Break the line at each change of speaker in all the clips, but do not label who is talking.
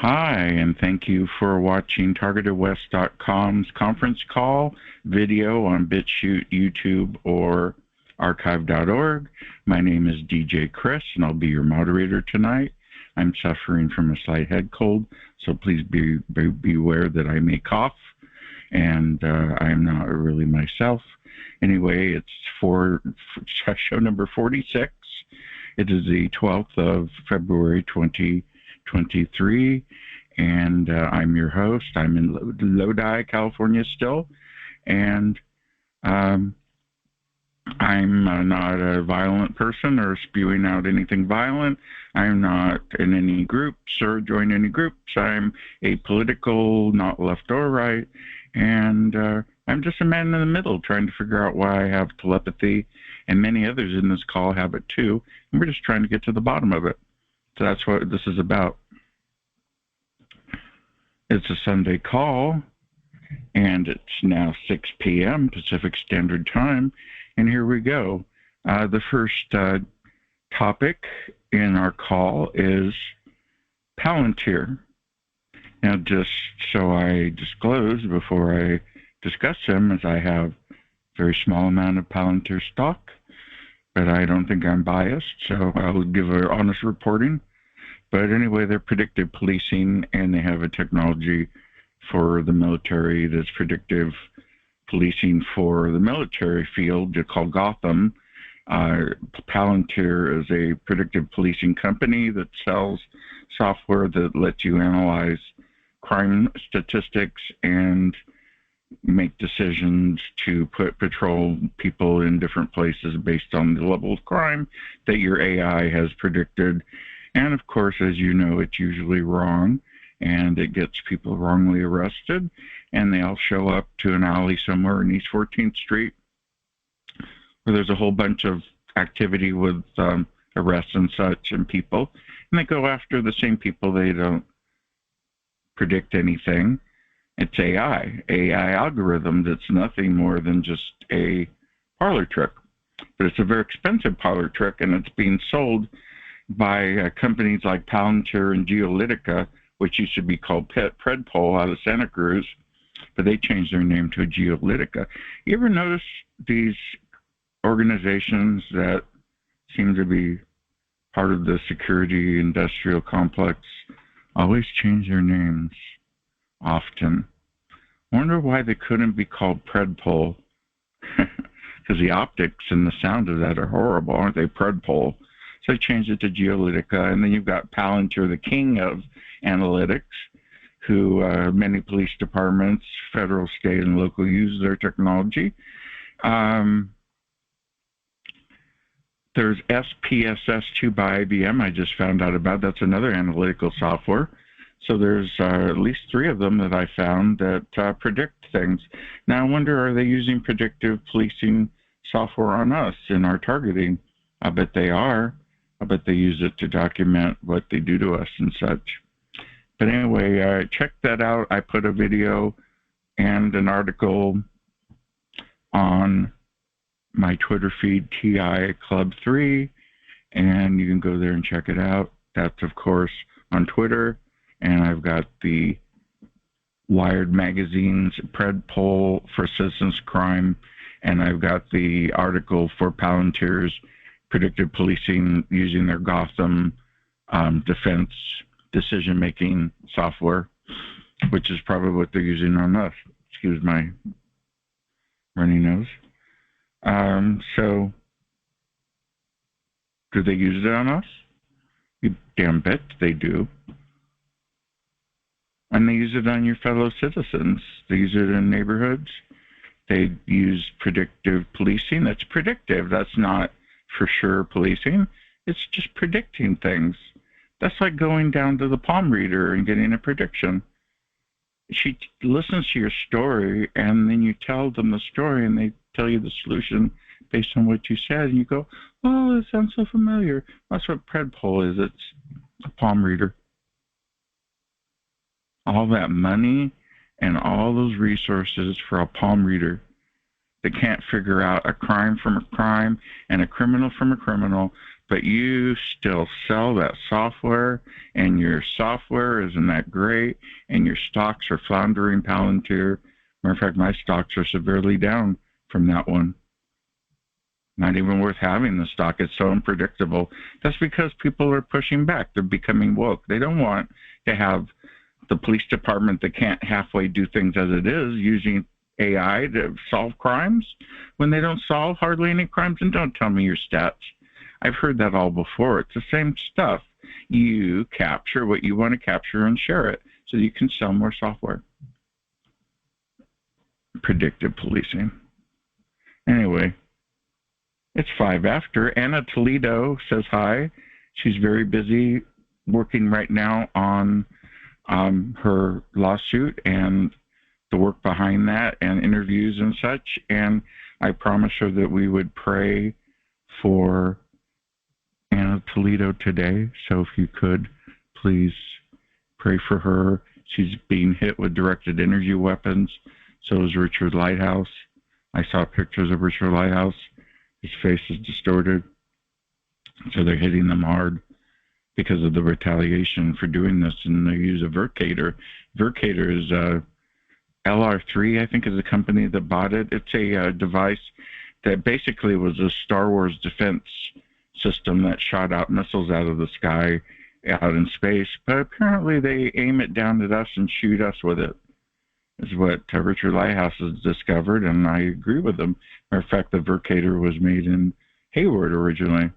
Hi, and thank you for watching TargetedWest.com's conference call video on Bitchute, YouTube, or archive.org. My name is DJ Chris, and I'll be your moderator tonight. I'm suffering from a slight head cold, so please beware that I may cough, and I am not really myself. Anyway, it's for show number 46. It is the 12th of February, 2023, and I'm your host. I'm in Lodi, California still, and I'm not a violent person or spewing out anything violent. I'm not in any groups or join any groups. I'm apolitical, not left or right, and I'm just a man in the middle trying to figure out why I have telepathy, and many others in this call have it too, and we're just trying to get to the bottom of it. So that's what this is about. It's a Sunday call, and it's now 6 p.m. Pacific Standard Time, and here we go. The first topic in our call is Palantir. Now, just so I disclose before I discuss them, as I have a very small amount of Palantir stock, but I don't think I'm biased, so I'll give an honest reporting. But anyway, they're predictive policing, and they have a technology for the military that's predictive policing for the military field called Gotham. Palantir is a predictive policing company that sells software that lets you analyze crime statistics and make decisions to put patrol people in different places based on the level of crime that your AI has predicted. And of course, as you know, it's usually wrong, and it gets people wrongly arrested, and they all show up to an alley somewhere in East 14th Street where there's a whole bunch of activity with arrests and such and people, and they go after the same people. They don't predict anything. It's AI algorithm that's nothing more than just a parlor trick. But it's a very expensive parlor trick, and it's being sold by companies like Palantir and Geolytica, which used to be called Predpol out of Santa Cruz, but they changed their name to Geolytica. You ever notice these organizations that seem to be part of the security industrial complex always change their names often? I wonder why they couldn't be called Predpol, because the optics and the sound of that are horrible, aren't they? Predpol. So they changed it to Geolytica, and then you've got Palantir, the king of analytics, who many police departments, federal, state, and local, use their technology. There's SPSS2 by IBM, I just found out about. That's another analytical software. So there's at least 3 of them that I found that predict things. Now I wonder, are they using predictive policing software on us in our targeting? I bet they are. I bet they use it to document what they do to us and such. But anyway, check that out. I put a video and an article on my Twitter feed, TI Club 3, and you can go there and check it out. That's, of course, on Twitter. And I've got the Wired magazine's Predpol for citizens crime, and I've got the article for Palantir's predictive policing using their Gotham defense decision-making software, which is probably what they're using on us. Excuse my runny nose. So, do they use it on us? You damn bet they do. And they use it on your fellow citizens. They use it in neighborhoods. They use predictive policing. That's predictive. That's not for sure policing. It's just predicting things. That's like going down to the palm reader and getting a prediction. She listens to your story, and then you tell them the story, and they tell you the solution based on what you said, and you go, oh, that sounds so familiar. That's what Predpol is. It's a palm reader. All that money and all those resources for a palm reader that can't figure out a crime from a crime and a criminal from a criminal, but you still sell that software, and your software isn't that great, and your stocks are floundering, Palantir. Matter of fact, my stocks are severely down from that one. Not even worth having the stock. It's so unpredictable. That's because people are pushing back. They're becoming woke. They don't want to have the police department that can't halfway do things as it is using AI to solve crimes when they don't solve hardly any crimes. And don't tell me your stats. I've heard that all before. It's the same stuff. You capture what you want to capture and share it so you can sell more software. Predictive policing. Anyway, it's 5 after. Anna Toledo says hi. She's very busy working right now on her lawsuit and the work behind that and interviews and such. And I promised her that we would pray for Anna Toledo today. So if you could, please pray for her. She's being hit with directed energy weapons. So is Richard Lighthouse. I saw pictures of Richard Lighthouse. His face is distorted. So they're hitting them hard because of the retaliation for doing this. And they use a Vercator. Vercator is LR3, I think, is the company that bought it. It's a device that basically was a Star Wars defense system that shot out missiles out of the sky out in space. But apparently they aim it down at us and shoot us with it, is what Richard Lighthouse has discovered, and I agree with him. Matter of fact, the Vercator was made in Hayward originally.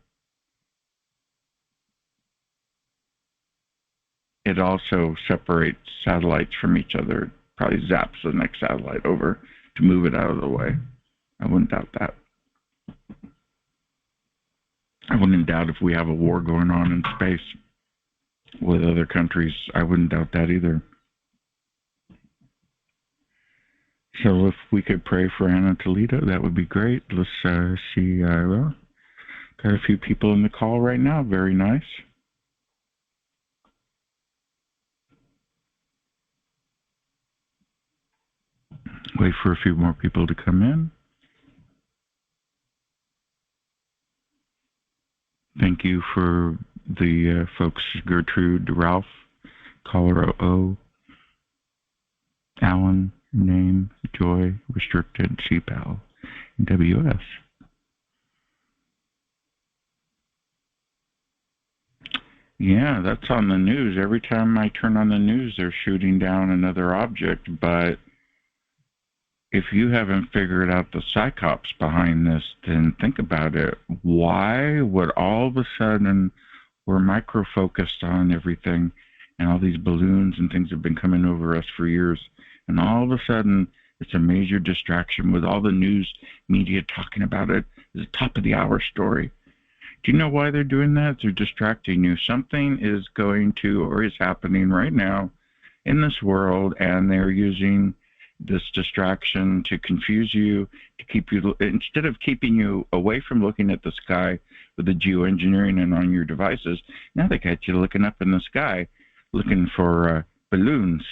It also separates satellites from each other. It probably zaps the next satellite over to move it out of the way. I wouldn't doubt that. I wouldn't doubt if we have a war going on in space with other countries. I wouldn't doubt that either. So if we could pray for Anna Toledo, that would be great. Let's see. Well, got a few people in the call right now. Very nice. Wait for a few more people to come in. Thank you for the folks, Gertrude, Ralph, Caller O, Alan, Name, Joy, Restricted, CPAL, and WS. Yeah, that's on the news. Every time I turn on the news, they're shooting down another object. But if you haven't figured out the psychops behind this, then think about it. Why would all of a sudden we're micro-focused on everything, and all these balloons and things have been coming over us for years, and all of a sudden it's a major distraction with all the news media talking about it as a top-of-the-hour story? Do you know why they're doing that? They're distracting you. Something is going to or is happening right now in this world, and they're using this distraction to confuse you, to keep you, instead of keeping you away from looking at the sky with the geoengineering and on your devices, now they got you looking up in the sky, looking for balloons.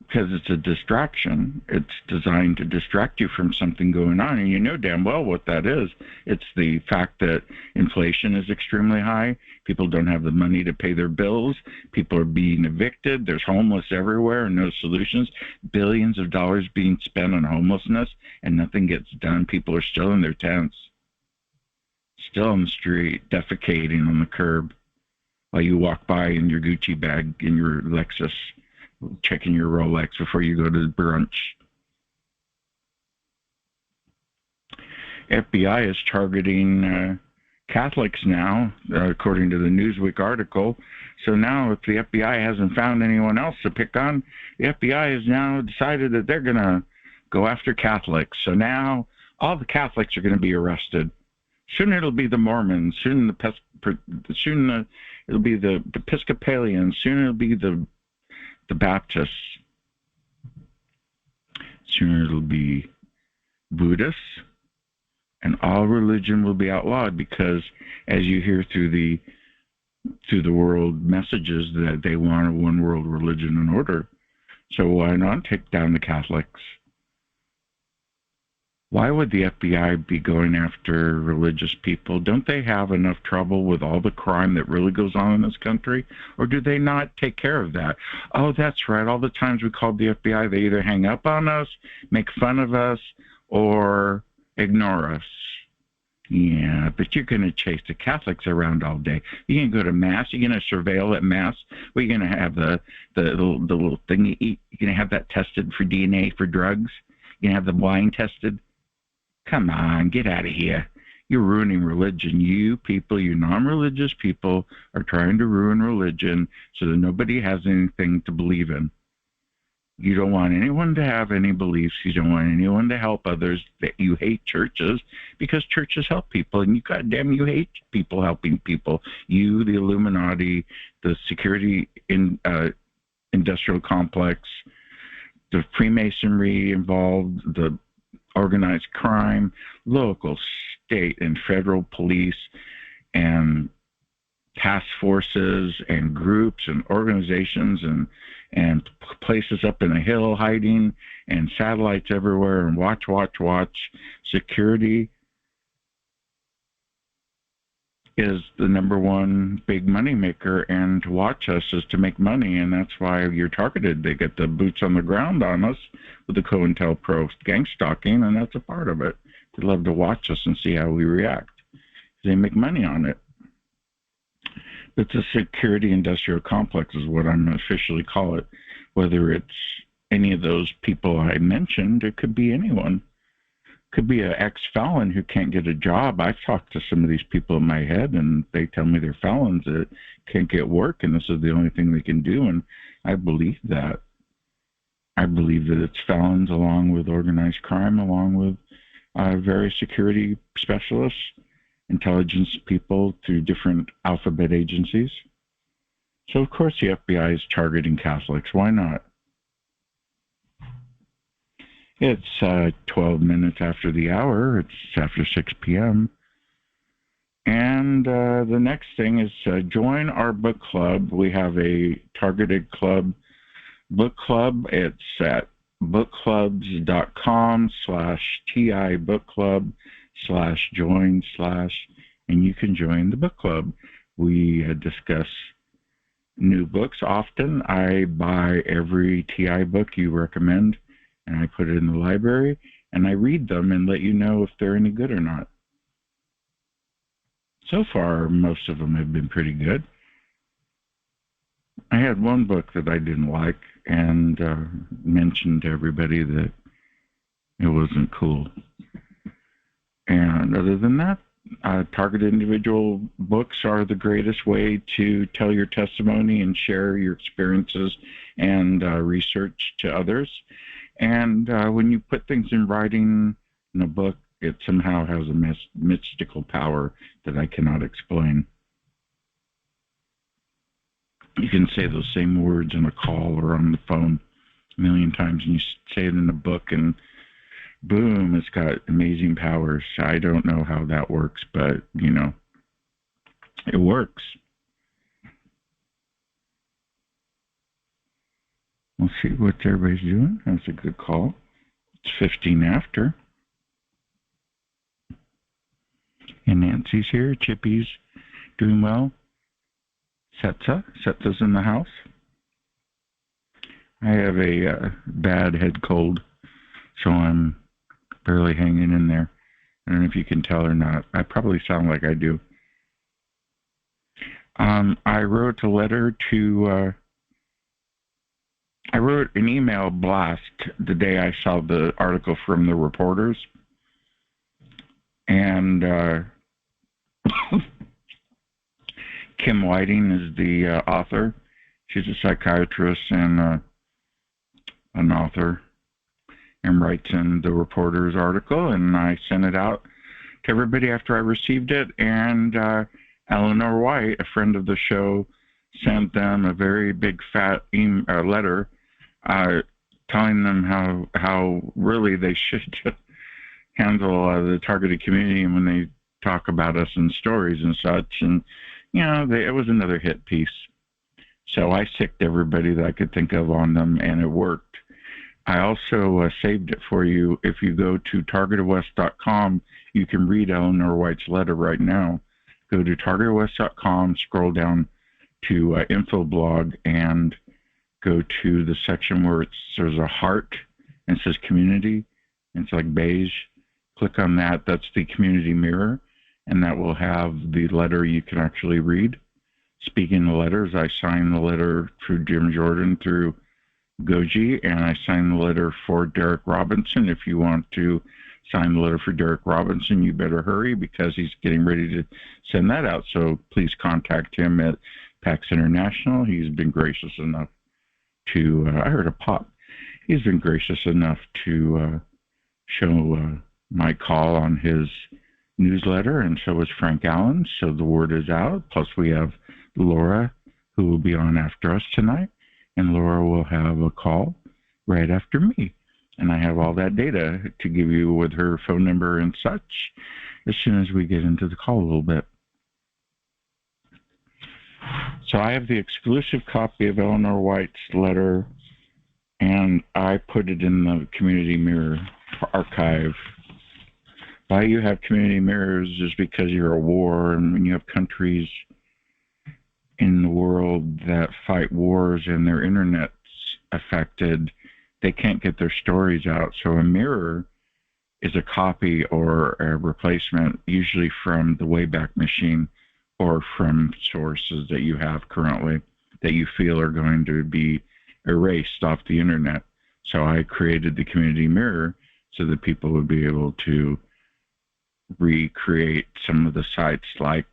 Because it's a distraction. It's designed to distract you from something going on, and you know damn well what that is. It's the fact that inflation is extremely high. People don't have the money to pay their bills. People are being evicted. There's homeless everywhere and no solutions. Billions of dollars being spent on homelessness, and nothing gets done. People are still in their tents, still on the street, defecating on the curb while you walk by in your Gucci bag in your Lexus, checking your Rolex before you go to brunch. FBI is targeting Catholics now, according to the Newsweek article. So now if the FBI hasn't found anyone else to pick on, the FBI has now decided that they're going to go after Catholics. So now all the Catholics are going to be arrested. Soon it'll be the Mormons. Soon it'll be the Episcopalians. Soon it'll be the Baptists. Soon it'll be Buddhists, and all religion will be outlawed, because as you hear through the world messages that they want a one world religion and order. So why not take down the Catholics? Why would the FBI be going after religious people? Don't they have enough trouble with all the crime that really goes on in this country? Or do they not take care of that? Oh, that's right. All the times we called the FBI, they either hang up on us, make fun of us, or ignore us. Yeah, but you're going to chase the Catholics around all day. You're going to go to Mass. You're going to surveil at Mass. We're going to have the little thing you eat. You're going to have that tested for DNA for drugs. You're going to have the wine tested. Come on, get out of here. You're ruining religion. You people, you non-religious people, are trying to ruin religion so that nobody has anything to believe in. You don't want anyone to have any beliefs. You don't want anyone to help others. That you hate churches because churches help people, and you hate people helping people. You, the Illuminati, the security industrial complex, the Freemasonry involved, the organized crime, local, state, and federal police, and task forces and groups and organizations and places up in a hill hiding and satellites everywhere and watch. Security is the number one big money maker, and to watch us is to make money, and that's why you're targeted. They get the boots on the ground on us with the COINTELPRO gang stalking, and that's a part of it. They love to watch us and see how we react. They make money on it. But the security industrial complex is what I'm officially call it. Whether it's any of those people I mentioned, it could be anyone. Could be an ex-felon who can't get a job. I've talked to some of these people in my head, and they tell me they're felons that can't get work, and this is the only thing they can do, and I believe that. I believe that it's felons along with organized crime, along with various security specialists, intelligence people through different alphabet agencies. So, of course, the FBI is targeting Catholics. Why not? It's 12 minutes after the hour. It's after 6 p.m. And the next thing is join our book club. We have a targeted club, book club. It's at bookclubs.com/TI book club /join/ and you can join the book club. We discuss new books often. I buy every TI book you recommend, and I put it in the library, and I read them and let you know if they're any good or not. So far, most of them have been pretty good. I had one book that I didn't like and mentioned to everybody that it wasn't cool. And other than that, targeted individual books are the greatest way to tell your testimony and share your experiences and research to others. And when you put things in writing in a book, it somehow has a mystical power that I cannot explain. You can say those same words in a call or on the phone a million times, and you say it in a book, and boom, it's got amazing powers. I don't know how that works, but, you know, it works. We'll see what everybody's doing. That's a good call. It's 15 after. And Nancy's here. Chippy's doing well. Setsa's in the house. I have a bad head cold, so I'm barely hanging in there. I don't know if you can tell or not. I probably sound like I do. I wrote a letter to... I wrote an email blast the day I saw the article from the reporters. And Kim Whiting is the author. She's a psychiatrist and an author, and writes in the reporter's article, and I sent it out to everybody after I received it. And Eleanor White, a friend of the show, sent them a very big fat letter telling them how really they should handle the targeted community when they talk about us in stories and such. And, you know, it was another hit piece. So I sicked everybody that I could think of on them, and it worked. I also saved it for you. If you go to TargetedWest.com, you can read Eleanor White's letter right now. Go to TargetedWest.com, scroll down to info blog, and go to the section where there's a heart and it says community, and it's like beige. Click on that. That's the community mirror, and that will have the letter you can actually read. Speaking of letters, I signed the letter through Jim Jordan through Goji, and I signed the letter for Derek Robinson. If you want to sign the letter for Derek Robinson, you better hurry because he's getting ready to send that out. So please contact him at PAX International. He's been gracious enough to, I heard a pop. He's been gracious enough to show my call on his newsletter, and so is Frank Allen. So the word is out. Plus we have Laura, who will be on after us tonight, and Laura will have a call right after me. And I have all that data to give you with her phone number and such as soon as we get into the call a little bit. So I have the exclusive copy of Eleanor White's letter, and I put it in the Community Mirror archive. Why you have community mirrors is because you're a war, and when you have countries in the world that fight wars and their internet's affected, they can't get their stories out. So a mirror is a copy or a replacement, usually from the Wayback Machine or from sources that you have currently that you feel are going to be erased off the internet. So I created the community mirror so that people would be able to recreate some of the sites like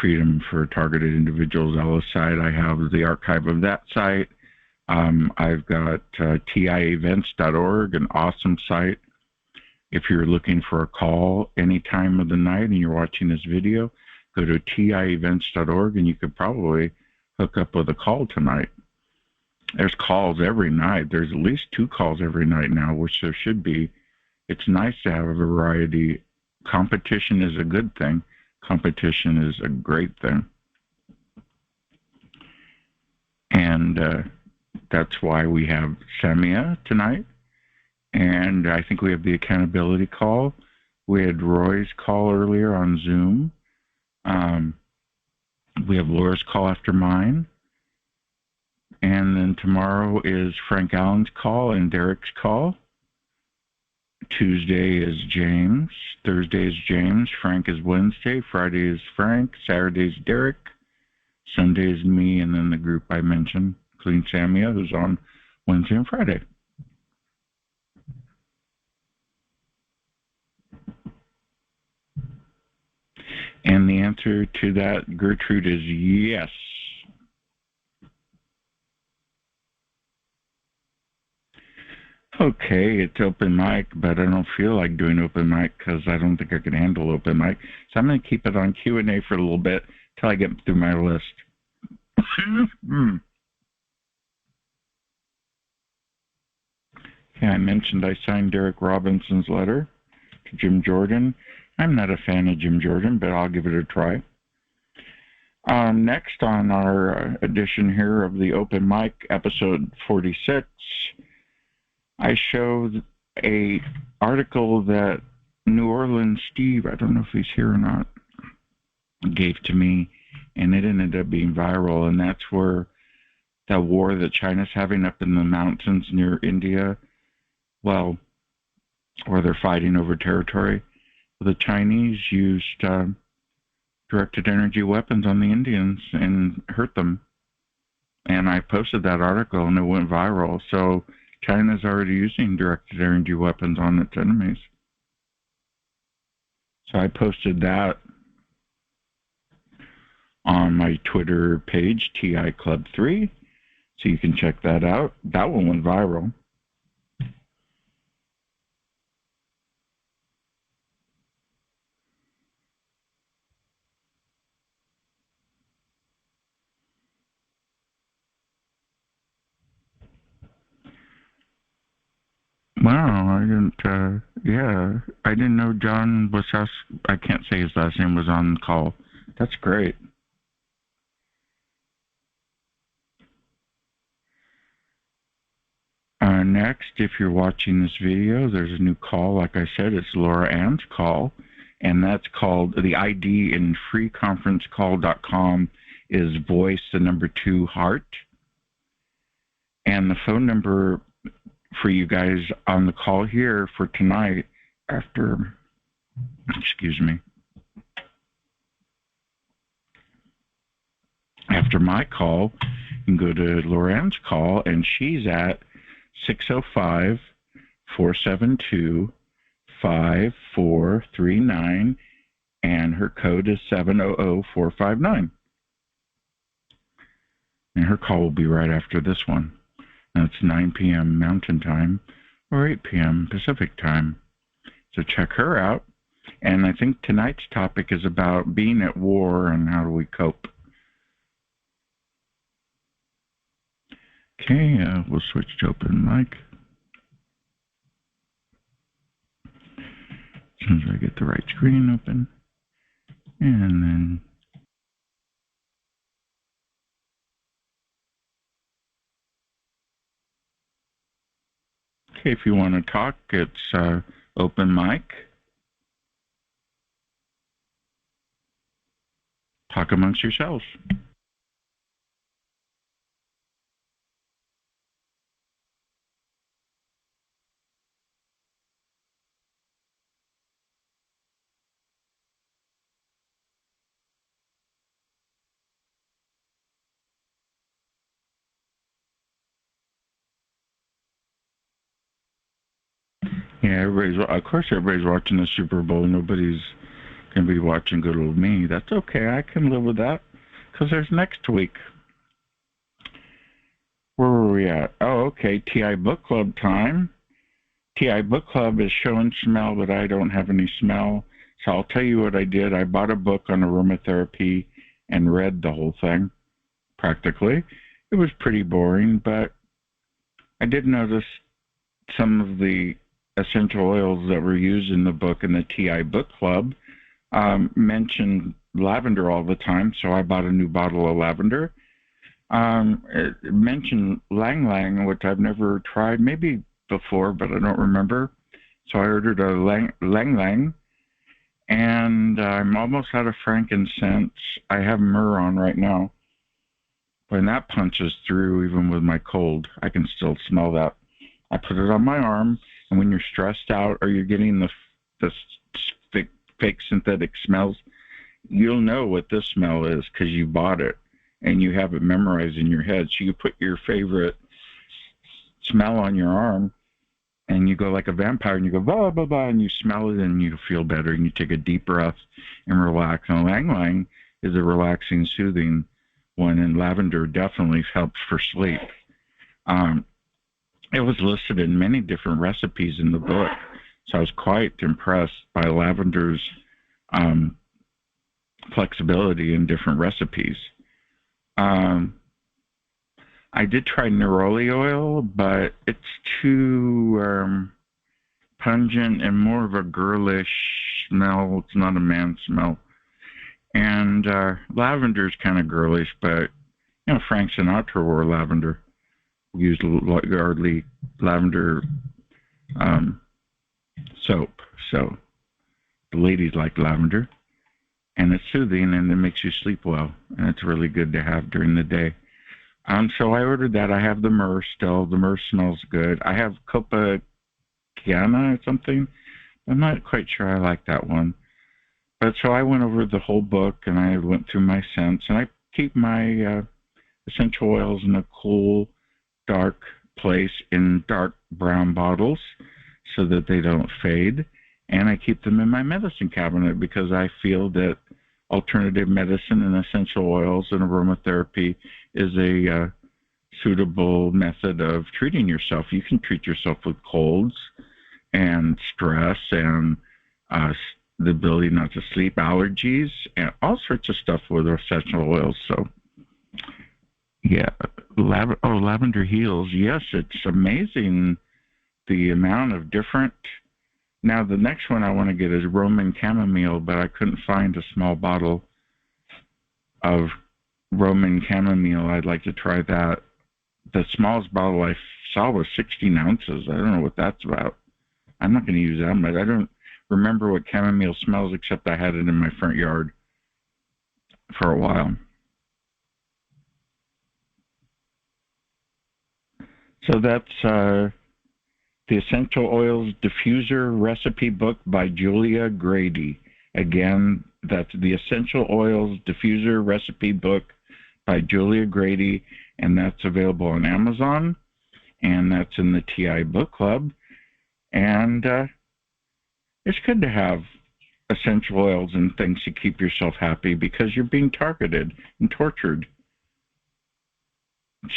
Freedom for Targeted Individuals Ellis site. I have the archive of that site. I've got tievents.org, an awesome site. If you're looking for a call any time of the night and you're watching this video, go to tievents.org and you could probably hook up with a call tonight. There's calls every night. There's at least 2 calls every night now, which there should be. It's nice to have a variety. Competition is a good thing. Competition is a great thing. And that's why we have Samia tonight. And I think we have the accountability call. We had Roy's call earlier on Zoom. We have Laura's call after mine. And then tomorrow is Frank Allen's call and Derek's call. Tuesday is James. Thursday is James. Frank is Wednesday. Friday is Frank. Saturday is Derek. Sunday is me, and then the group I mentioned, including Samia, who's on Wednesday and Friday. And the answer to that, Gertrude, is yes. Okay, it's open mic, but I don't feel like doing open mic because I don't think I can handle open mic. So I'm going to keep it on Q&A for a little bit till I get through my list. Okay, I mentioned I signed Derek Robinson's letter to Jim Jordan. I'm not a fan of Jim Jordan, but I'll give it a try. Next on our edition here of the open mic, episode 46, I showed a article that New Orleans Steve, I don't know if he's here or not, gave to me, and it ended up being viral, and that's where that war that China's having up in the mountains near India, well, where they're fighting over territory. The Chinese used directed energy weapons on the Indians and hurt them. And I posted that article, and it went viral. So China's already using directed energy weapons on its enemies. So I posted that on my Twitter page, TI Club 3, so you can check that out. That one went viral. Wow, I didn't, I didn't know John was, I can't say his last name, was on the call. That's great. next, if you're watching this video, there's a new call. Like I said, it's Laura Ann's call, and that's called, the ID in freeconferencecall.com is voice, the number 2, heart. And the phone number for you guys on the call here for tonight after, after my call, you can go to Loren's call, and she's at 605-472-5439, and her code is 700459. And her call will be right after this one. And it's 9 p.m. Mountain Time or 8 p.m. Pacific Time. So check her out. And I think tonight's topic is about being at war and how do we cope. Okay, we'll switch to open mic. As soon as I get the right screen open. And then okay, if you want to talk, it's open mic. Talk amongst yourselves. Yeah, of course everybody's watching the Super Bowl. Nobody's going to be watching good old me. That's okay. I can live with that because there's next week. Where were we at? Oh, okay. TI Book Club time. TI Book Club is show and smell, but I don't have any smell. So I'll tell you what I did. I bought a book on aromatherapy and read the whole thing, practically. It was pretty boring, but I did notice some of the essential oils that were used in the book in the TI Book Club mentioned lavender all the time, so I bought a new bottle of lavender. It mentioned Lang Lang, which I've never tried, maybe before, but I don't remember. So I ordered a Lang Lang, and I'm almost out of frankincense. I have myrrh on right now. When that punches through, even with my cold, I can still smell that. I put it on my arm, and when you're stressed out or you're getting the fake synthetic smells, you'll know what this smell is because you bought it and you have it memorized in your head. So you put your favorite smell on your arm, and you go like a vampire, and you go blah blah blah, and you smell it, and you feel better, and you take a deep breath and relax. And Lang Lang is a relaxing, soothing one, and lavender definitely helps for sleep. It was listed in many different recipes in the book, so I was quite impressed by lavender's flexibility in different recipes. I did try neroli oil, but it's too pungent and more of a girlish smell. It's not a man smell. And lavender's kind of girlish, but you know, Frank Sinatra wore lavender. We used yardley lavender soap, so the ladies like lavender, and it's soothing and it makes you sleep well, and it's really good to have during the day. So I ordered that. I have the myrrh still. The myrrh smells good. I have Copa Kiana or something. I'm not quite sure I like that one. But so I went over the whole book, and I went through my scents, and I keep my essential oils in a cool, dark place in dark brown bottles so that they don't fade. And I keep them in my medicine cabinet because I feel that alternative medicine and essential oils and aromatherapy is a suitable method of treating yourself. You can treat yourself with colds and stress and the ability not to sleep, allergies, and all sorts of stuff with essential oils. So, yeah, lavender heals. Yes, it's amazing the amount of different. Now, the next one I want to get is Roman chamomile, but I couldn't find a small bottle of Roman chamomile. I'd like to try that. The smallest bottle I saw was 16 ounces. I don't know what that's about. I'm not going to use that much. I don't remember what chamomile smells, except I had it in my front yard for a while. So that's the Essential Oils Diffuser Recipe Book by Julia Grady. Again, that's the Essential Oils Diffuser Recipe Book by Julia Grady, and that's available on Amazon, and that's in the TI Book Club. And it's good to have essential oils and things to keep yourself happy because you're being targeted and tortured.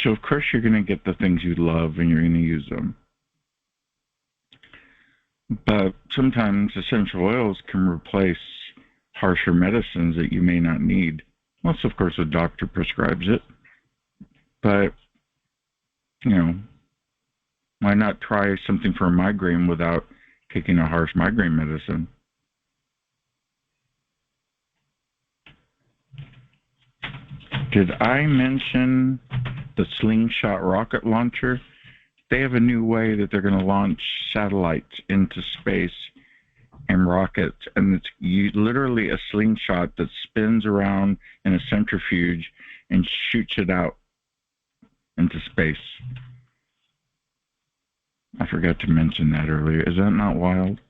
So, of course, you're going to get the things you love and you're going to use them. But sometimes essential oils can replace harsher medicines that you may not need. Unless, of course, a doctor prescribes it. But, why not try something for a migraine without taking a harsh migraine medicine? Did I mention the Slingshot rocket launcher? They have a new way that they're going to launch satellites into space and rockets, and it's literally a slingshot that spins around in a centrifuge and shoots it out into space. I forgot to mention that earlier. Is that not wild?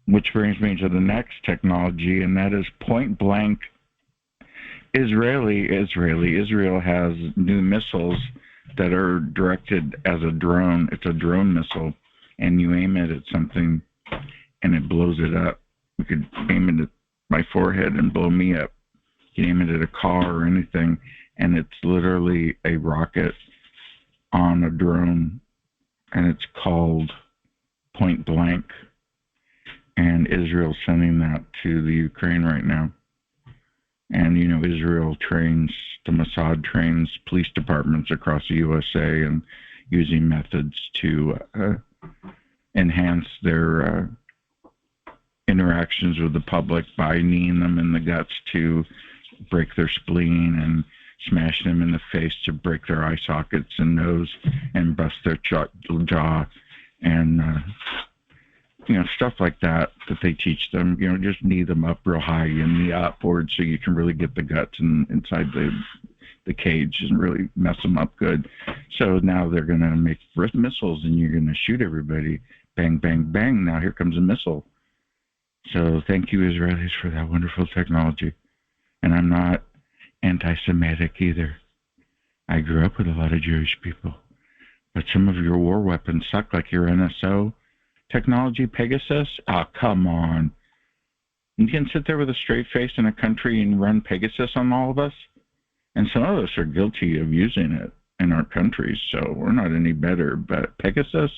Which brings me to the next technology, and that is point blank Israel has new missiles that are directed as a drone. It's a drone missile, and you aim it at something, and it blows it up. You could aim it at my forehead and blow me up. You can aim it at a car or anything, and it's literally a rocket on a drone, and it's called Point Blank. And Israel's sending that to the Ukraine right now. And, Israel trains, the Mossad trains police departments across the USA and using methods to enhance their interactions with the public by kneeing them in the guts to break their spleen and smash them in the face to break their eye sockets and nose and bust their jaw and stuff like that they teach them. Just knee them up real high and knee upward so you can really get the guts inside the cage and really mess them up good. So now they're going to make missiles and you're going to shoot everybody. Bang, bang, bang. Now here comes a missile. So thank you, Israelis, for that wonderful technology. And I'm not anti-Semitic either. I grew up with a lot of Jewish people. But some of your war weapons suck, like your NSO technology, Pegasus. Oh, come on. You can sit there with a straight face in a country and run Pegasus on all of us? And some of us are guilty of using it in our countries, so we're not any better. But Pegasus?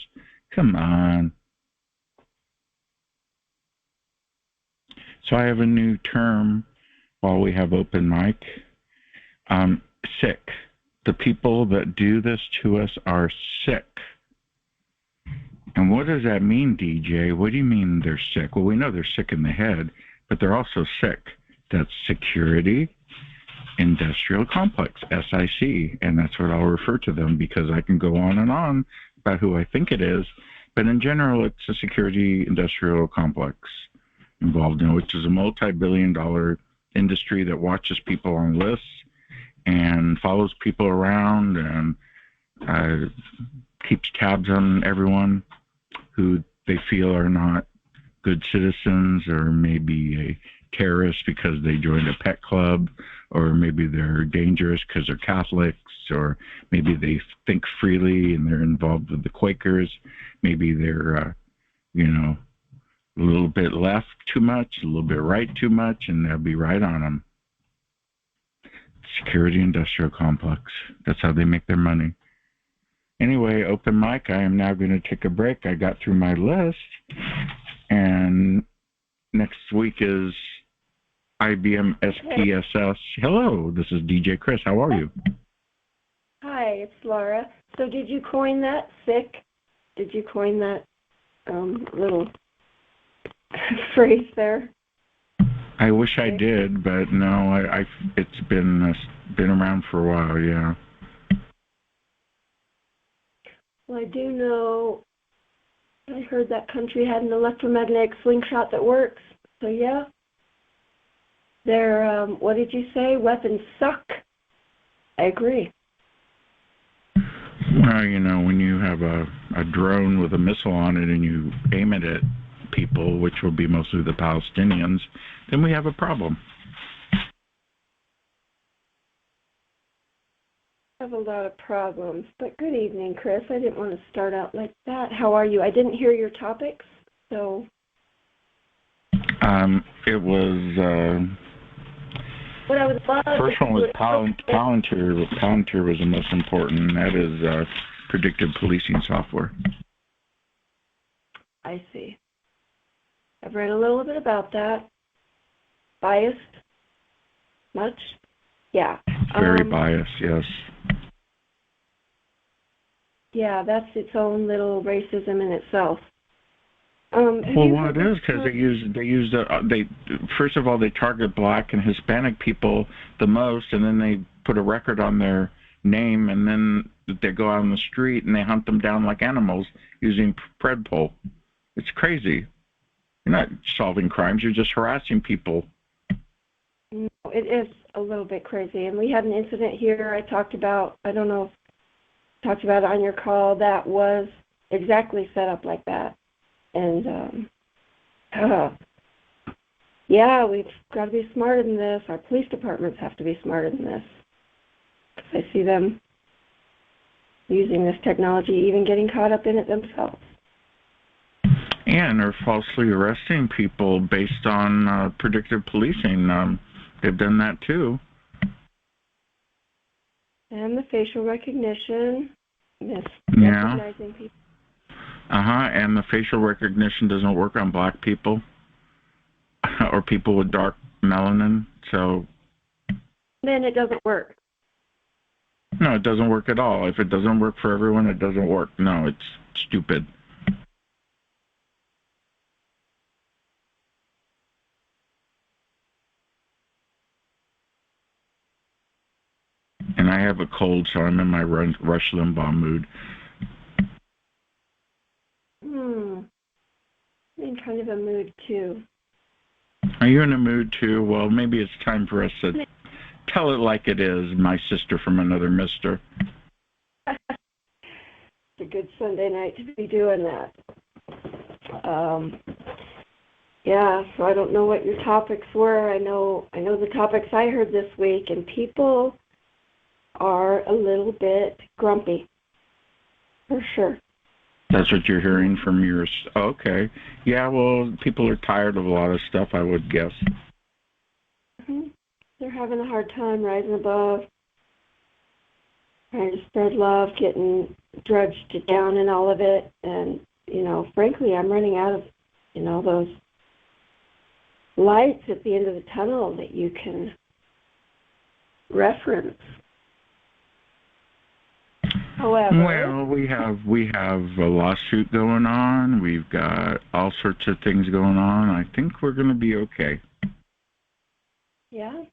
Come on. So I have a new term while we have open mic. Sick. The people that do this to us are sick. And what does that mean, DJ? What do you mean they're sick? Well, we know they're sick in the head, but they're also sick. That's Security Industrial Complex, SIC, and that's what I'll refer to them because I can go on and on about who I think it is, but in general, it's a Security Industrial Complex involved in which is a multi-billion-dollar industry that watches people on lists and follows people around and keeps tabs on everyone who they feel are not good citizens or maybe a terrorist because they joined a pet club, or maybe they're dangerous because they're Catholics, or maybe they think freely and they're involved with the Quakers. Maybe they're, a little bit left too much, a little bit right too much, and they'll be right on them. Security Industrial Complex. That's how they make their money. Anyway, open mic. I am now going to take a break. I got through my list, and next week is IBM SPSS. Hello, this is DJ Chris. How are you?
Hi, it's Laura. So did you coin that, sick? Did you coin that little phrase there?
I wish I did, but no, it's been around for a while, yeah.
Well, I do know, I heard that country had an electromagnetic slingshot that works. So yeah, their, what did you say? Weapons suck. I agree.
Well, when you have a drone with a missile on it and you aim it at people, which will be mostly the Palestinians, then we have a problem.
I have a lot of problems, but good evening, Chris. I didn't want to start out like that. How are you? I didn't hear your topics, so.
It was,
what I would love
first one was Palantir. Palantir was the most important, and that is predictive policing software.
I see. I've read a little bit about that. Biased? Much? Yeah.
Very biased, yes.
Yeah, that's its own little racism in itself.
Well, it is because they first of all they target Black and Hispanic people the most, and then they put a record on their name, and then they go out on the street and they hunt them down like animals using Predpol. It's crazy. You're not solving crimes; you're just harassing people.
No, it is a little bit crazy, and we had an incident here. I talked about. I don't know if I talked about it on your call. That was exactly set up like that. And, yeah, we've got to be smarter than this. Our police departments have to be smarter than this. I see them using this technology, even getting caught up in it themselves.
And they're falsely arresting people based on predictive policing. They've done that too.
And the facial recognition, recognizing people.
And the facial recognition doesn't work on Black people or people with dark melanin, so.
Then it doesn't work.
No, it doesn't work at all. If it doesn't work for everyone, it doesn't work. No, it's stupid. And I have a cold, so I'm in my Rush Limbaugh mood.
I'm in kind of a mood, too.
Are you in a mood, too? Well, maybe it's time for us to tell it like it is, my sister from another mister.
It's a good Sunday night to be doing that. Yeah, so I don't know what your topics were. I know the topics I heard this week, and people are a little bit grumpy, for sure.
That's what you're hearing from yours. Okay. Yeah, well, people are tired of a lot of stuff, I would guess.
Mm-hmm. They're having a hard time rising above, trying to spread love, getting drudged down in all of it. And, frankly, I'm running out of, those lights at the end of the tunnel that you can reference. However,
well, we have a lawsuit going on. We've got all sorts of things going on. I think we're going to be okay.
Yeah,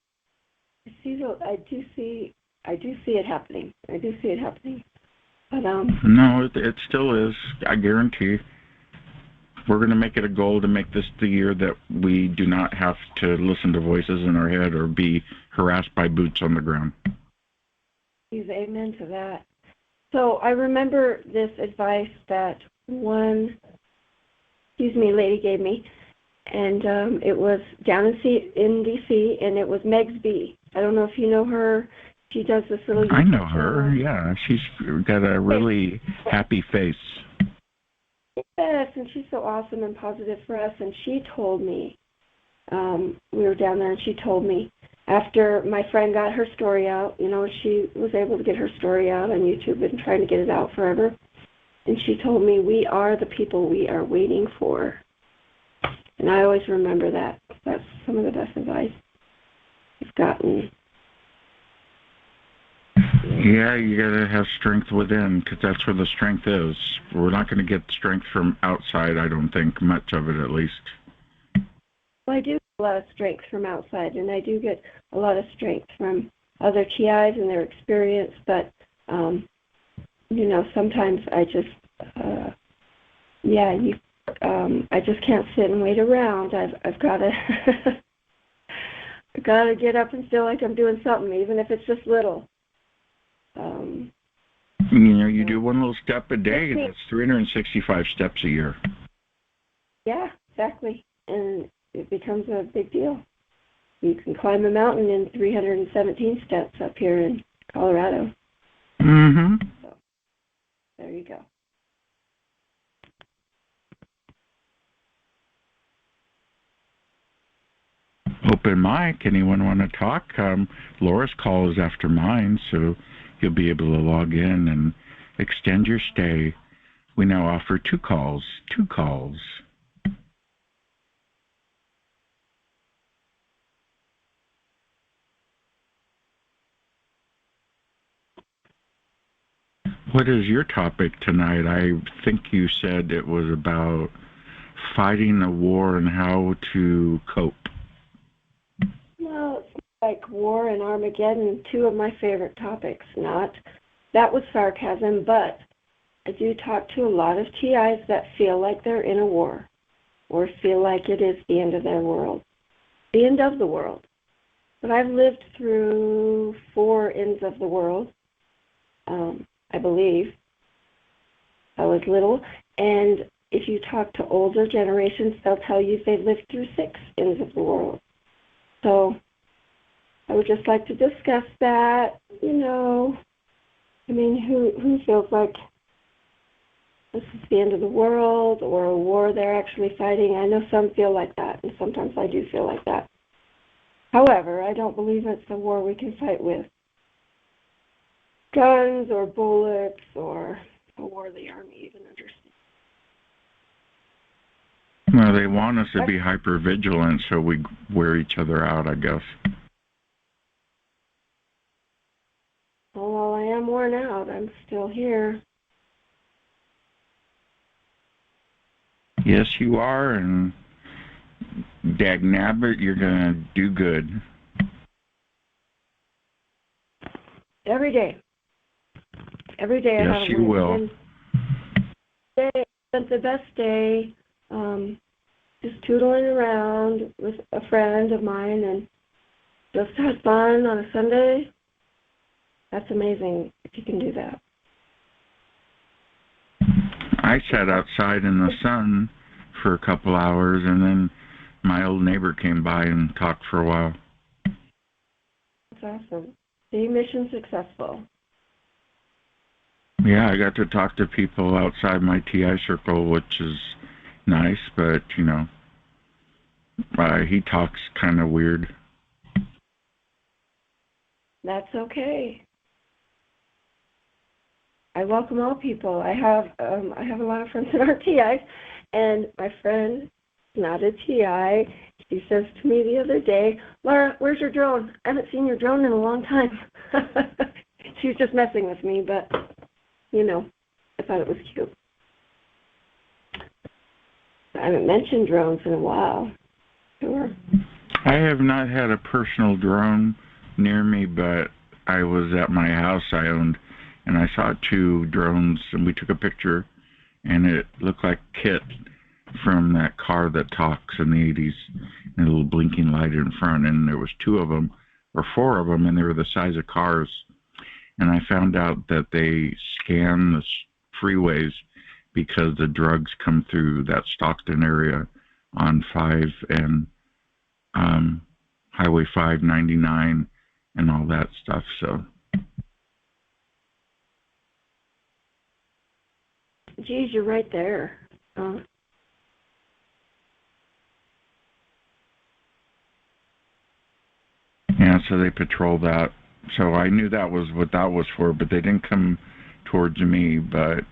I do see it happening. But
no, it still is. I guarantee. We're going to make it a goal to make this the year that we do not have to listen to voices in our head or be harassed by boots on the ground.
Please, amen to that. So I remember this advice that one lady gave me, and it was down in D.C., and it was Megs B. I don't know if you know her. She does this little YouTube
I know her, yeah. She's got a really happy face.
Yes, and she's so awesome and positive for us. And she told me, we were down there, and she told me, after my friend got her story out, she was able to get her story out on YouTube and trying to get it out forever. And she told me, we are the people we are waiting for. And I always remember that. That's some of the best advice I've gotten.
Yeah, you got to have strength within, because that's where the strength is. We're not going to get strength from outside, I don't think, much of it at least.
Well, I do a lot of strength from outside, and I do get a lot of strength from other TIs and their experience, but, sometimes I just, I just can't sit and wait around. I've got to, got to get up and feel like I'm doing something, even if it's just little.
You do one little step a day. That's 365 steps a year.
Yeah, exactly. And it becomes a big deal. You can climb a mountain in 317 steps up here in Colorado.
Mm-hmm.
So, there you go.
Open mic. Anyone want to talk? Laura's call is after mine, so you'll be able to log in and extend your stay. We now offer two calls. What is your topic tonight? I think you said it was about fighting a war and how to cope.
Well, it's like war and Armageddon, two of my favorite topics. That was sarcasm, but I do talk to a lot of TIs that feel like they're in a war or feel like it is the end of their world, the end of the world. But I've lived through 4 ends of the world, I believe. I was little, and if you talk to older generations, they'll tell you they've lived through 6 ends of the world. So I would just like to discuss that. Who feels like this is the end of the world or a war they're actually fighting? I know some feel like that, and sometimes I do feel like that. However, I don't believe it's a war we can fight with guns or bullets or a war the Army even understands.
Well, they want us to be hyper vigilant, so we wear each other out, I guess.
Well, while I am worn out, I'm still here.
Yes, you are, and dagnabbit, you're going to do good.
Every day. Every day I have a win.
Yes, you will.
Today I spent the best day just tootling around with a friend of mine and just had fun on a Sunday. That's amazing if you can do that.
I sat outside in the sun for a couple hours, and then my old neighbor came by and talked for a while.
That's awesome. See, mission successful.
Yeah, I got to talk to people outside my TI circle, which is nice, but, he talks kind of weird.
That's okay. I welcome all people. I have a lot of friends that are TIs, and my friend is not a TI. She says to me the other day, "Laura, where's your drone? I haven't seen your drone in a long time." She was just messing with me, but, I thought it was cute. I haven't mentioned drones in a while. Sure.
I have not had a personal drone near me, but I was at my house I owned, and I saw 2 drones, and we took a picture, and it looked like Kit from that car that talks in the 80s, and a little blinking light in front, and there was 2 of them, or 4 of them, and they were the size of cars. And I found out that they scan the freeways because the drugs come through that Stockton area on 5 and Highway 599 and all that stuff. So,
Geez, you're right there.
Yeah, so they patrol that. So I knew that was what that was for, but they didn't come towards me. But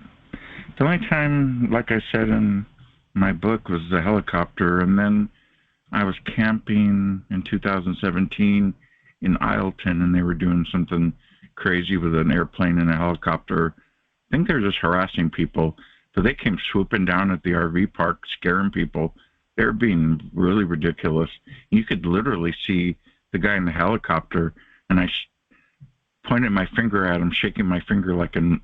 the only time, like I said in my book, was the helicopter. And then I was camping in 2017 in Isleton, and they were doing something crazy with an airplane and a helicopter. I think they were just harassing people. But they came swooping down at the RV park, scaring people They're being really ridiculous. You could literally see the guy in the helicopter, and I pointed my finger at him, shaking my finger like I'm,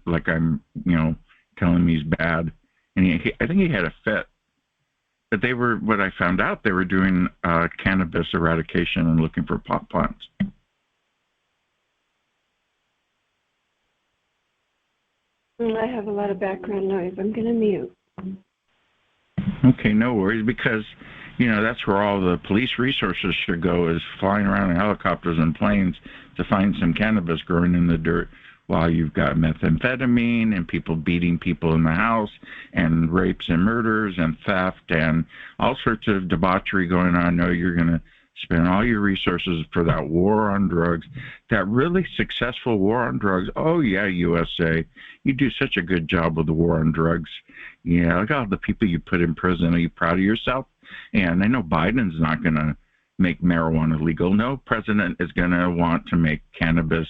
telling him he's bad. And I think he had a fit. But they were, what I found out, they were doing cannabis eradication and looking for pot plants.
I have a lot of background noise. I'm going to mute.
Okay, no worries, because, that's where all the police resources should go, is flying around in helicopters and planes to find some cannabis growing in the dirt, while you've got methamphetamine and people beating people in the house and rapes and murders and theft and all sorts of debauchery going on. No, you're going to spend all your resources for that war on drugs, that really successful war on drugs. Oh, yeah, USA, you do such a good job with the war on drugs. Yeah, look at all the people you put in prison. Are you proud of yourself? And I know Biden's not going to make marijuana legal. No president is going to want to make cannabis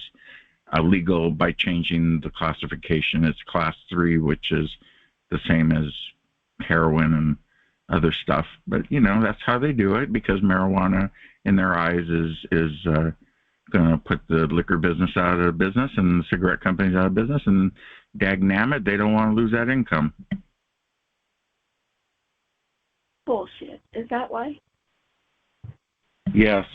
legal by changing the classification. It's class 3, which is the same as heroin and other stuff. But, that's how they do it, because marijuana in their eyes is going to put the liquor business out of business and the cigarette companies out of business. And dagnammit, they don't want to lose that income.
Bullshit. Is that why?
Yes.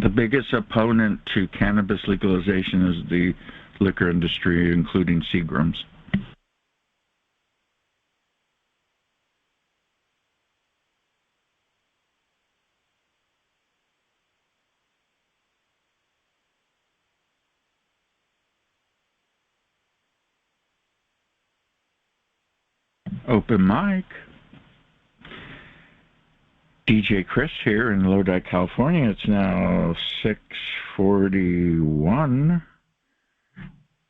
The biggest opponent to cannabis legalization is the liquor industry, including Seagram's. Open mic. DJ Chris here in Lodi, California. It's now 6:41,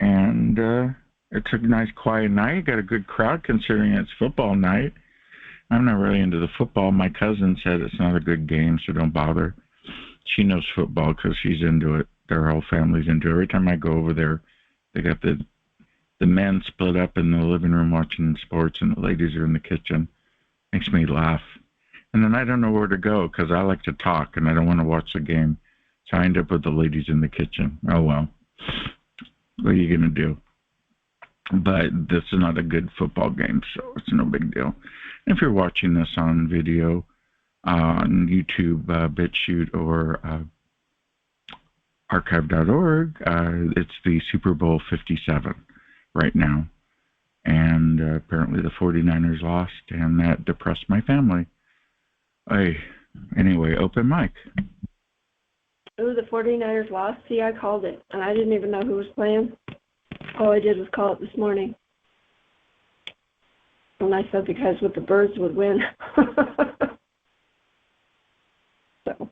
and it's a nice quiet night. Got a good crowd considering it's football night. I'm not really into the football. My cousin said it's not a good game, so don't bother. She knows football because she's into it. Their whole family's into it. Every time I go over there, they got the men split up in the living room watching sports, and the ladies are in the kitchen. Makes me laugh. And then I don't know where to go because I like to talk and I don't want to watch the game. So I end up with the ladies in the kitchen. Oh, well. What are you going to do? But this is not a good football game, so it's no big deal. And if you're watching this on video, on YouTube, BitChute, or archive.org, it's the Super Bowl 57 right now. And apparently the 49ers lost, and that depressed my family. Anyway, open mic.
Ooh, the 49ers lost? See, I called it, and I didn't even know who was playing. All I did was call it this morning. And I said the guys with the birds would win. So.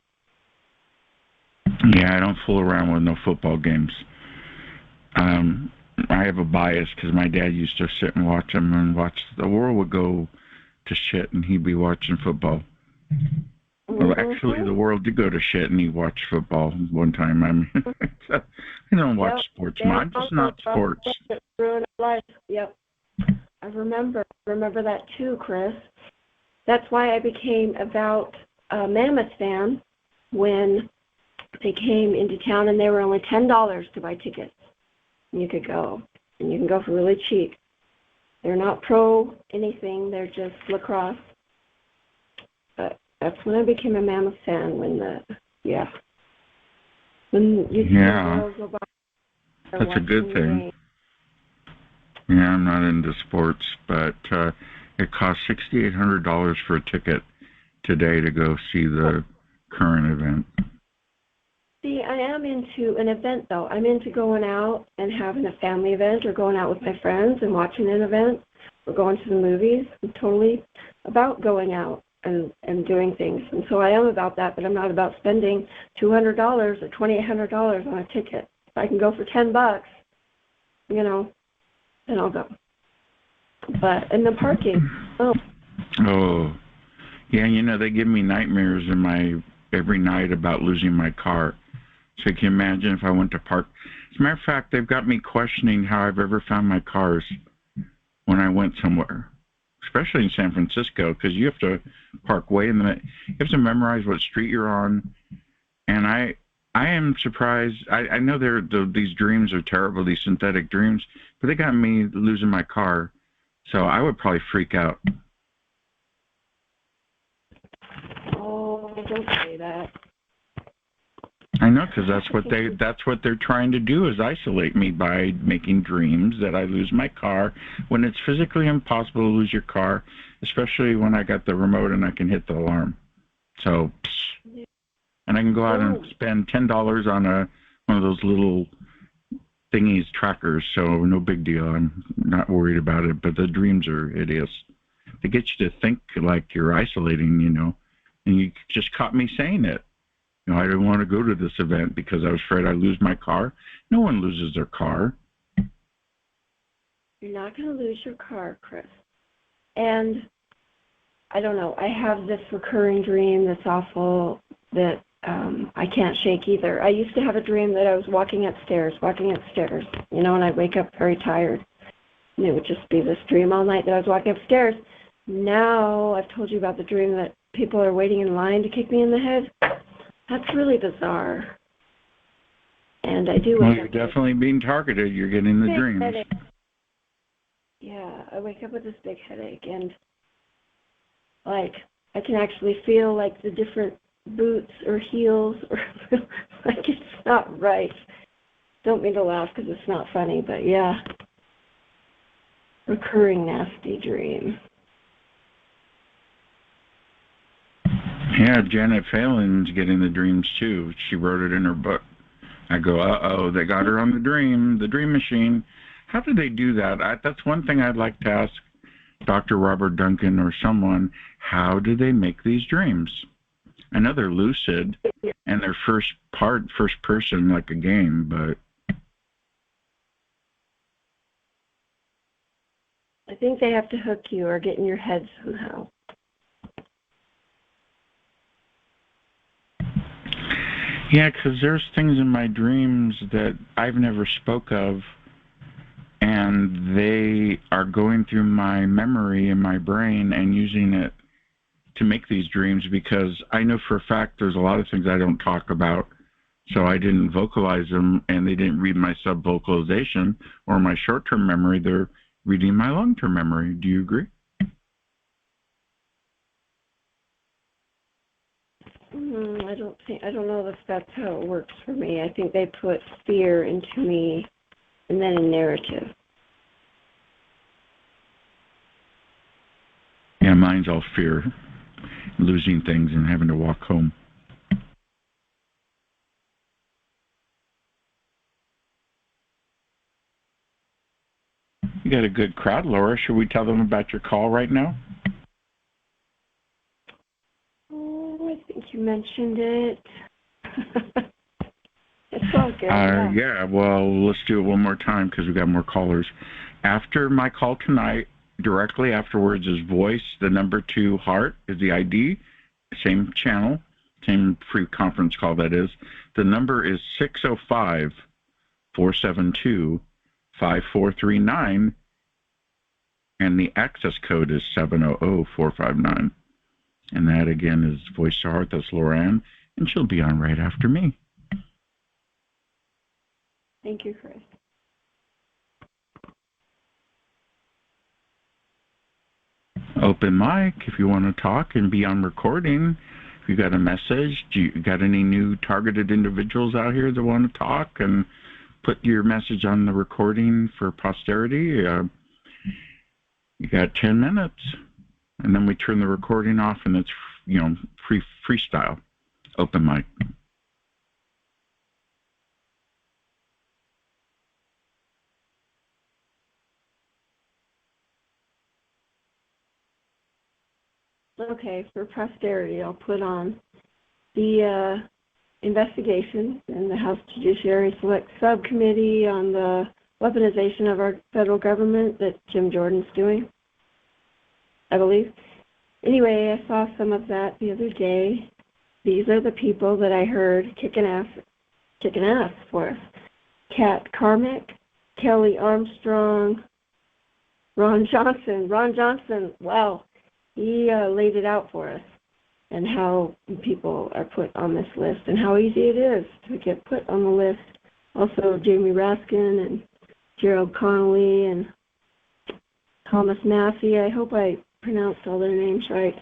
Yeah, I don't fool around with no football games. I have a bias because my dad used to sit and watch them, and the world would go to shit, and he'd be watching football. Well, actually, the world did go to shit, and he watched football one time. I mean, I don't watch sports. I'm just not sports.
Ruined life. Yep. I remember that too, Chris. That's why I became about a Mammoth fan when they came into town, and they were only $10 to buy tickets. And you could go, and you can go for really cheap. They're not pro anything. They're just lacrosse. But that's when I became a Mammoth fan. When you see girls go by.
That's a good thing. Yeah, I'm not into sports, but it costs $6,800 for a ticket today to go see the current event.
See, I am into an event, though. I'm into going out and having a family event, or going out with my friends and watching an event, or going to the movies. I'm totally about going out and doing things. And so I am about that, but I'm not about spending $200 or $2,800 on a ticket. If I can go for $10, then I'll go. But in the parking,
yeah, they give me nightmares every night about losing my car. So you can imagine if I went to park. As a matter of fact, they've got me questioning how I've ever found my cars when I went somewhere, especially in San Francisco, because you have to park way in the. You have to memorize what street you're on, and I am surprised. I know these dreams are terrible, these synthetic dreams, but they got me losing my car, so I would probably freak out.
Oh, don't say that.
I know, because that's what they're trying to do, is isolate me by making dreams that I lose my car when it's physically impossible to lose your car, especially when I got the remote and I can hit the alarm. So, and I can go out and spend $10 on one of those little thingies, trackers, so no big deal. I'm not worried about it, but the dreams are hideous. They get you to think like you're isolating, and you just caught me saying it. I didn't want to go to this event because I was afraid I'd lose my car. No one loses their car.
You're not going to lose your car, Chris. And I don't know, I have this recurring dream that's awful that I can't shake either. I used to have a dream that I was walking upstairs, and I'd wake up very tired. And it would just be this dream all night that I was walking upstairs. Now I've told you about the dream that people are waiting in line to kick me in the head. That's really bizarre. And I do.
Well, you're definitely being targeted. You're getting the dreams.
Headache. Yeah, I wake up with this big headache, and I can actually feel like the different boots or heels, or like it's not right. Don't mean to laugh because it's not funny, but yeah, recurring nasty dream.
Yeah, Janet Phelan's getting the dreams too. She wrote it in her book. I go, uh-oh, they got her on the dream machine. How do they do that? That's one thing I'd like to ask Dr. Robert Duncan or someone. How do they make these dreams? I know they're lucid and they're first person like a game, but
I think they have to hook you or get in your head somehow.
Yeah, because there's things in my dreams that I've never spoke of, and they are going through my memory in my brain and using it to make these dreams, because I know for a fact there's a lot of things I don't talk about, so I didn't vocalize them, and they didn't read my sub-vocalization or my short-term memory. They're reading my long-term memory. Do you agree?
I don't know if that's how it works for me. I think they put fear into me and then a narrative.
Yeah, mine's all fear, losing things and having to walk home. You got a good crowd, Laura. Should we tell them about your call right now?
I think you mentioned it. It's all good.
Yeah, well, let's do it one more time because we got more callers. After my call tonight, directly afterwards is voice, the number 2 heart is the ID, same channel, same free conference call that is. The number is 605-472-5439, and the access code is 700459. And that, again, is Voice to Heart. That's Lauren, and she'll be on right after me.
Thank you, Chris.
Open mic if you want to talk and be on recording. If you got a message, do you got any new targeted individuals out here that want to talk and put your message on the recording for posterity? You got 10 minutes. And then we turn the recording off, and it's, freestyle, open mic.
Okay, for posterity, I'll put on the investigation in the House Judiciary Select Subcommittee on the weaponization of our federal government that Jim Jordan's doing, I believe. Anyway, I saw some of that the other day. These are the people that I heard kicking ass kicking ass for us. Kat Carmick, Kelly Armstrong, Ron Johnson. Ron Johnson, wow, he laid it out for us and how people are put on this list and how easy it is to get put on the list. Also, Jamie Raskin and Gerald Connolly and Thomas Massey. I hope I pronounced all their names right.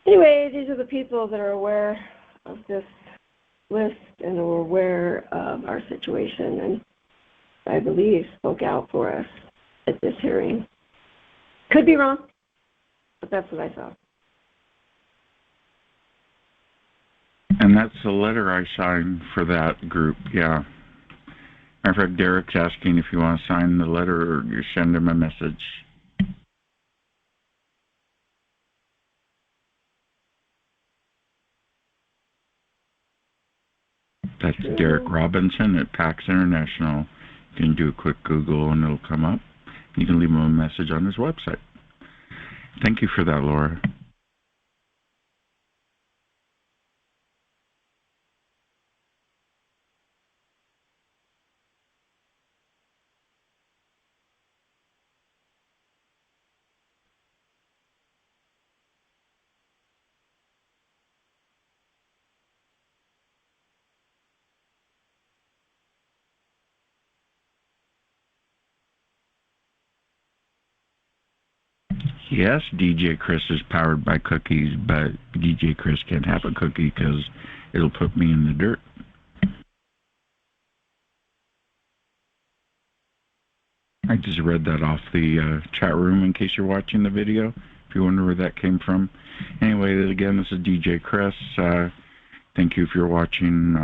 Anyway, these are the people that are aware of this list and are aware of our situation and I believe spoke out for us at this hearing. Could be wrong, but that's what I saw.
And that's the letter I signed for that group, yeah. In fact, Derek's asking if you want to sign the letter or you send him a message. That's Derek Robinson at PAX International. You can do a quick Google and it'll come up. You can leave him a message on his website. Thank you for that, Laura. Yes, DJ Chris is powered by cookies, but DJ Chris can't have a cookie because it'll put me in the dirt. I just read that off the chat room in case you're watching the video, if you wonder where that came from. Anyway, again, this is DJ Chris. Thank you if you're watching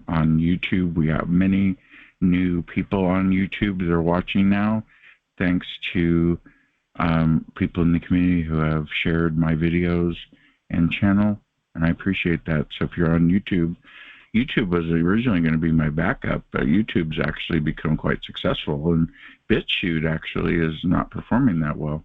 on YouTube. We have many new people on YouTube that are watching now, thanks to people in the community who have shared my videos and channel, and I appreciate that. So if you're on YouTube, YouTube was originally going to be my backup, but YouTube's actually become quite successful, and BitChute actually is not performing that well.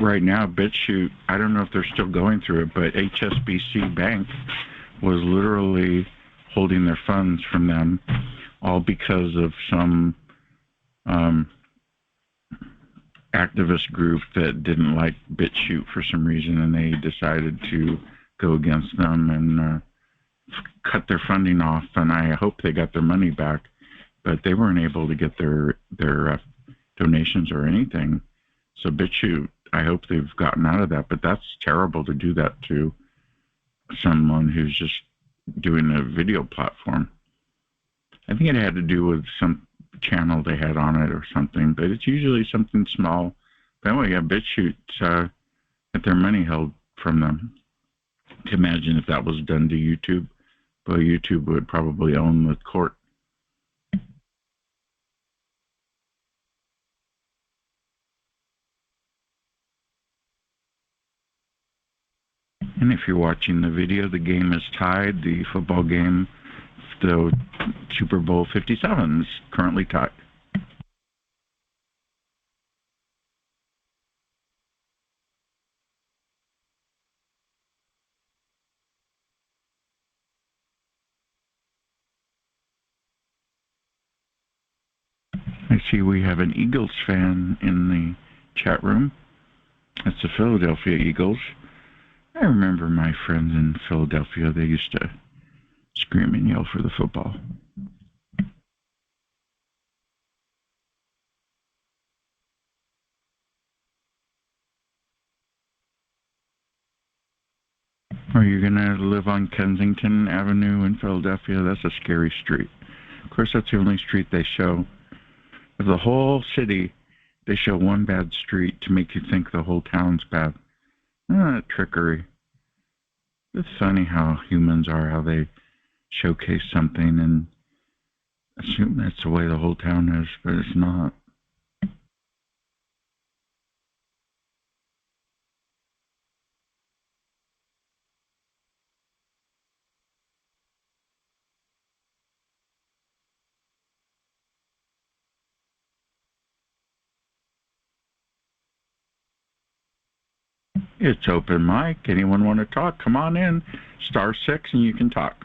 Right now, BitChute, I don't know if they're still going through it, but HSBC Bank was literally holding their funds from them, all because of some activist group that didn't like BitChute for some reason, and they decided to go against them and cut their funding off. And I hope they got their money back, but they weren't able to get their donations or anything. So BitChute, I hope they've gotten out of that, but that's terrible to do that to someone who's just doing a video platform. I think it had to do with some channel they had on it or something, but it's usually something small. But anyway, yeah, BitChute got their money held from them. Imagine if that was done to YouTube. Well, YouTube would probably own the court. And if you're watching the video, the game is tied. The football game, the Super Bowl 57 is currently tied. I see we have an Eagles fan in the chat room. It's the Philadelphia Eagles. I remember my friends in Philadelphia, they used to scream and yell for the football. Are you going to live on Kensington Avenue in Philadelphia? That's a scary street. Of course, that's the only street they show. Of the whole city, they show one bad street to make you think the whole town's bad. Trickery. It's funny how humans are, how they showcase something and assume that's the way the whole town is, but it's not. It's open mic. Anyone want to talk? Come on in. *6 and you can talk.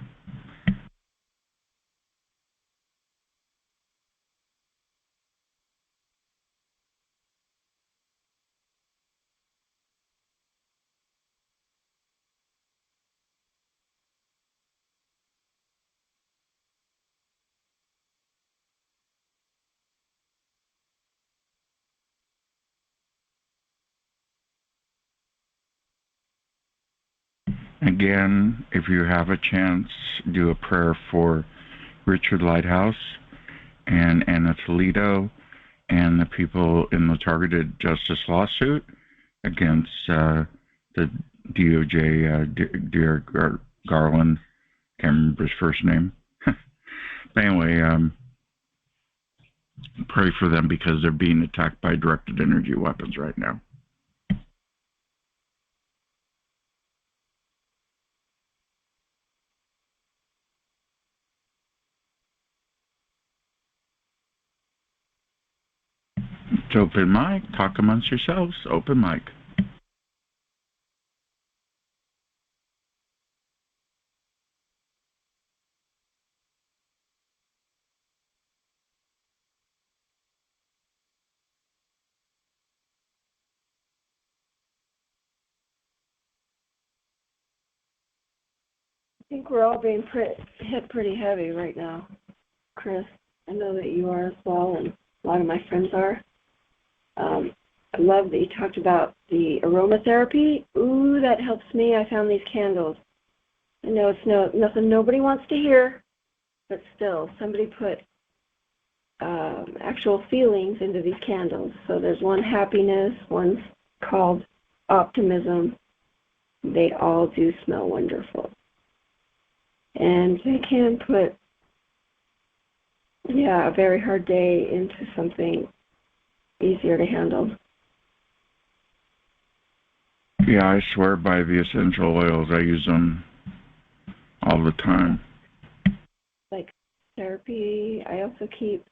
Again, if you have a chance, do a prayer for Richard Lighthouse and Anna Toledo and the people in the targeted justice lawsuit against the DOJ, Dear Garland. Can't remember his first name. But anyway, pray for them because they're being attacked by directed energy weapons right now. It's open mic. Talk amongst yourselves. Open mic.
I think we're all being hit pretty heavy right now, Chris. I know that you are as well, and a lot of my friends are. I love that you talked about the aromatherapy. Ooh, that helps me. I found these candles. I know it's nothing nobody wants to hear, but still, somebody put actual feelings into these candles. So there's one happiness, one's called optimism. They all do smell wonderful. And they can put, a very hard day into something easier to handle.
Yeah, I swear by the essential oils. I use them all the time.
Like therapy, I also keep,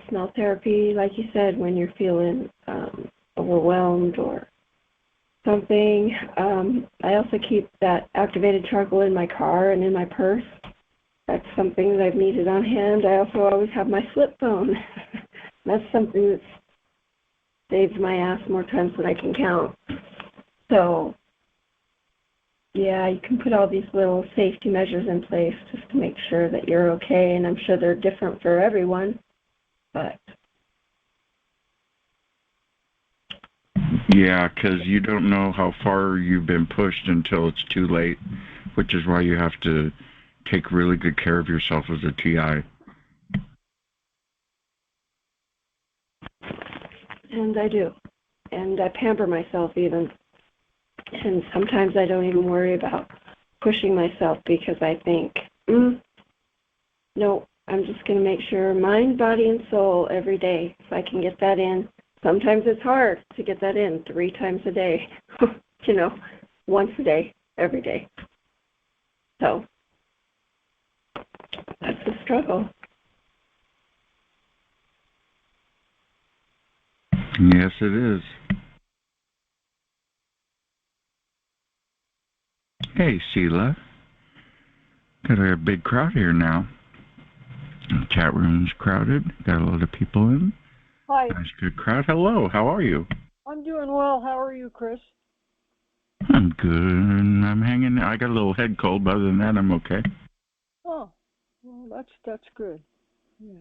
smell therapy, like you said, when you're feeling overwhelmed or something. I also keep that activated charcoal in my car and in my purse. That's something that I've needed on hand. I also always have my flip phone. That's something that's saved my ass more times than I can count. So, you can put all these little safety measures in place just to make sure that you're okay, and I'm sure they're different for everyone, but...
Yeah, because you don't know how far you've been pushed until it's too late, which is why you have to take really good care of yourself as a TI.
And I do. And I pamper myself even. And sometimes I don't even worry about pushing myself because I think, no, I'm just going to make sure mind, body, and soul every day, if I can get that in. Sometimes it's hard to get that in 3 times a day, once a day, every day. So that's the struggle.
Yes, it is. Hey, Sheila. Got a big crowd here now. The chat room's crowded. Got a lot of people in.
Hi.
Nice, good crowd. Hello, how are you?
I'm doing well. How are you, Chris?
I'm good. I'm hanging. I got a little head cold, but other than that, I'm okay.
Oh, well, that's good. Yeah.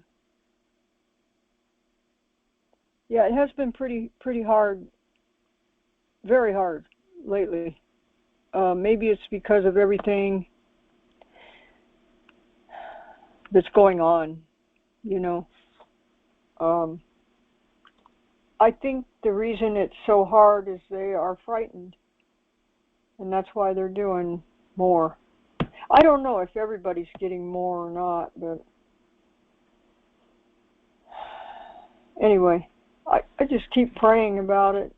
Yeah, it has been pretty hard, very hard lately. Maybe it's because of everything that's going on, I think the reason it's so hard is they are frightened, and that's why they're doing more. I don't know if everybody's getting more or not, but anyway, I just keep praying about it.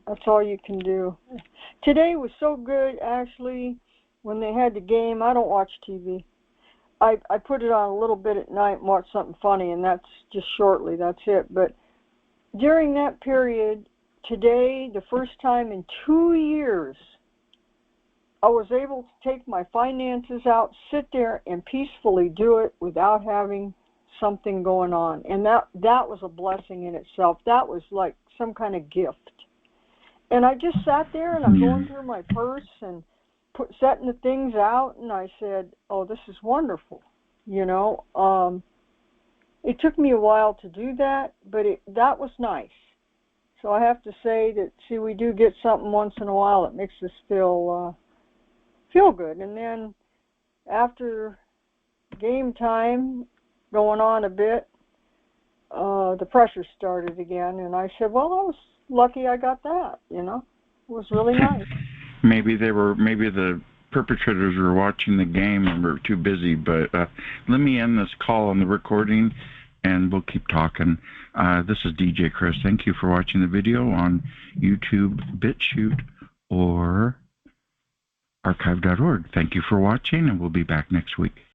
That's all you can do. Today was so good, actually, when they had the game. I don't watch TV. I put it on a little bit at night and watch something funny, and that's just shortly. That's it. But during that period, today, the first time in 2 years, I was able to take my finances out, sit there, and peacefully do it without having something going on. And that was a blessing in itself. That was like some kind of gift. And I just sat there, and I'm going through my purse and setting the things out, and I said, oh, this is wonderful. You know, it took me a while to do that, but that was nice. So I have to say that, see, we do get something once in a while that makes us feel good. And then after game time, going on a bit, the pressure started again, and I said, well, I was lucky I got that, you know. It was really nice.
Maybe the perpetrators were watching the game and were too busy, but let me end this call on the recording, and we'll keep talking. This is DJ Chris. Thank you for watching the video on YouTube, BitChute, or archive.org. Thank you for watching, and we'll be back next week.